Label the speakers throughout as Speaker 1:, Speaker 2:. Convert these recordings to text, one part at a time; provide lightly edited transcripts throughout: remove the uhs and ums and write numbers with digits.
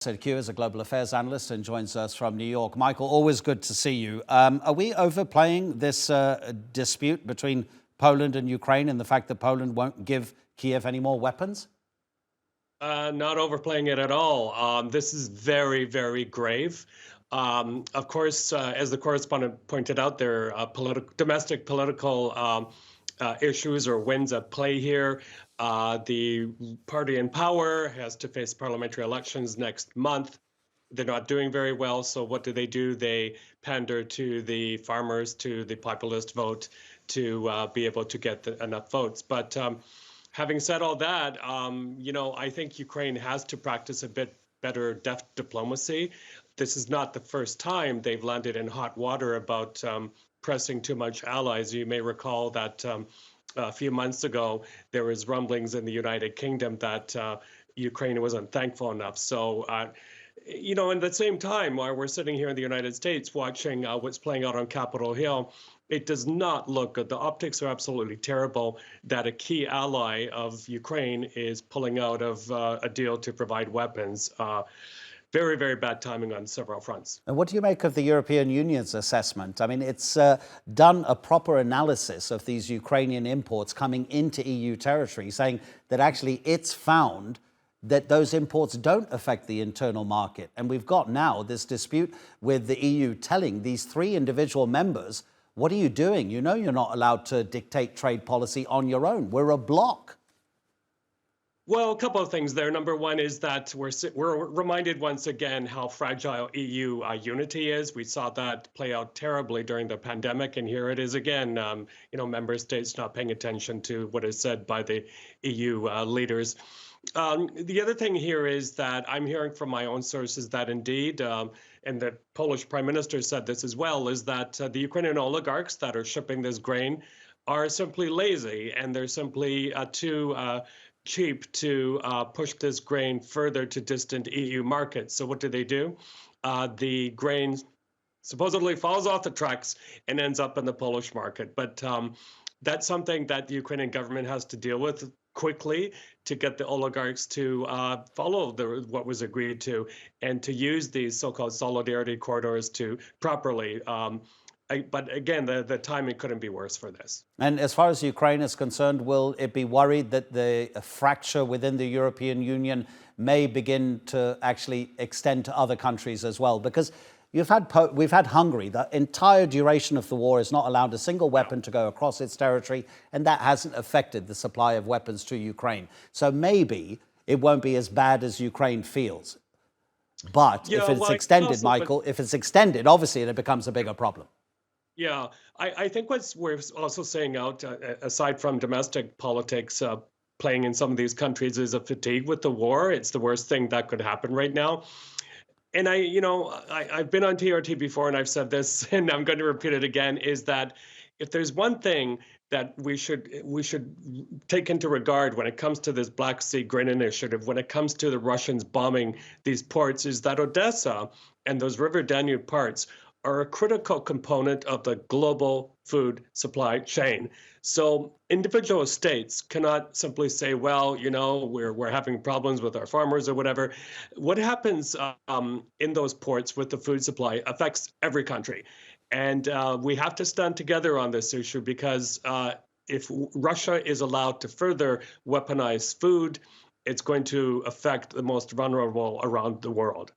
Speaker 1: Bociurkiw is a global affairs analyst and joins us from New York. Michael, always good to see you. Are we overplaying this dispute between Poland and Ukraine and the fact that Poland won't give Kiev any more weapons?
Speaker 2: Not overplaying it at all. This is very, very grave. Of course, as the correspondent pointed out, there are domestic political issues or winds at play here. The party in power has to face parliamentary elections next month. They're not doing very well. So what do? They pander to the farmers, to the populist vote to be able to get enough votes. But having said all that, I think Ukraine has to practice a bit better deft diplomacy. This is not the first time they've landed in hot water about pressing too much allies. You may recall that a few months ago, there was rumblings in the United Kingdom that Ukraine wasn't thankful enough. So, in the same time, while we're sitting here in the United States watching what's playing out on Capitol Hill, it does not look good. The optics are absolutely terrible that a key ally of Ukraine is pulling out of a deal to provide weapons. Very, very bad timing on several fronts.
Speaker 1: And what do you make of the European Union's assessment? I mean, it's done a proper analysis of these Ukrainian imports coming into EU territory, saying that actually it's found that those imports don't affect the internal market. And we've got now this dispute with the EU telling these three individual members, what are you doing? You know you're not allowed to dictate trade policy on your own. We're a bloc.
Speaker 2: Well, a couple of things there. Number one is that we're reminded once again how fragile EU unity is. We saw that play out terribly during the pandemic, and here it is again. Member states not paying attention to what is said by the EU leaders. The other thing here is that I'm hearing from my own sources that indeed, and the Polish Prime Minister said this as well, is that the Ukrainian oligarchs that are shipping this grain are simply lazy, and they're simply too cheap to push this grain further to distant EU markets. So what do? The grain supposedly falls off the tracks and ends up in the Polish market. But that's something that the Ukrainian government has to deal with quickly to get the oligarchs to follow what was agreed to and to use these so-called solidarity corridors to properly but again, the timing couldn't be worse for this.
Speaker 1: And as far as Ukraine is concerned, will it be worried that the fracture within the European Union may begin to actually extend to other countries as well? Because we've had Hungary. The entire duration of the war is not allowed a single weapon to go across its territory, and that hasn't affected the supply of weapons to Ukraine. So maybe it won't be as bad as Ukraine feels. But if it's extended, Michael, if it's extended, obviously it becomes a bigger problem.
Speaker 2: Yeah, I think what we're also saying out, aside from domestic politics playing in some of these countries, is a fatigue with the war. It's the worst thing that could happen right now. And I've been on TRT before, and I've said this, and I'm going to repeat it again, is that if there's one thing that we should take into regard when it comes to this Black Sea grain initiative, when it comes to the Russians bombing these ports, is that Odessa and those River Danube ports are a critical component of the global food supply chain. So individual states cannot simply say, well, we're having problems with our farmers or whatever. What happens in those ports with the food supply affects every country. And we have to stand together on this issue because if Russia is allowed to further weaponize food, it's going to affect the most vulnerable around the world.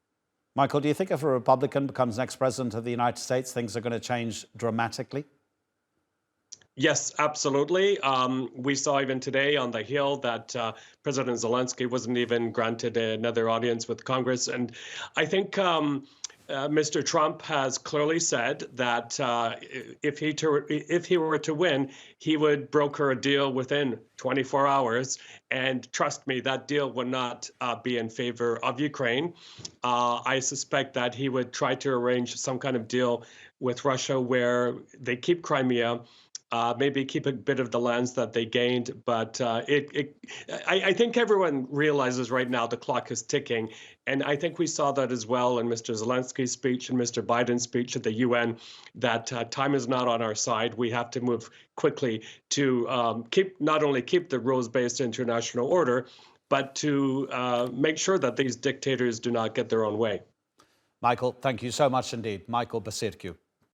Speaker 1: Michael, do you think if a Republican becomes next president of the United States, things are going to change dramatically?
Speaker 2: Yes, absolutely. We saw even today on the Hill that President Zelensky wasn't even granted another audience with Congress. And I think Mr. Trump has clearly said that if he were to win, he would broker a deal within 24 hours. And trust me, that deal would not be in favor of Ukraine. I suspect that he would try to arrange some kind of deal with Russia where they keep Crimea, maybe keep a bit of the lands that they gained. But I think everyone realizes right now the clock is ticking. And I think we saw that as well in Mr. Zelensky's speech and Mr. Biden's speech at the UN, that time is not on our side. We have to move quickly to not only keep the rules-based international order, but to make sure that these dictators do not get their own way.
Speaker 1: Michael, thank you so much indeed. Michael Bociurkiw.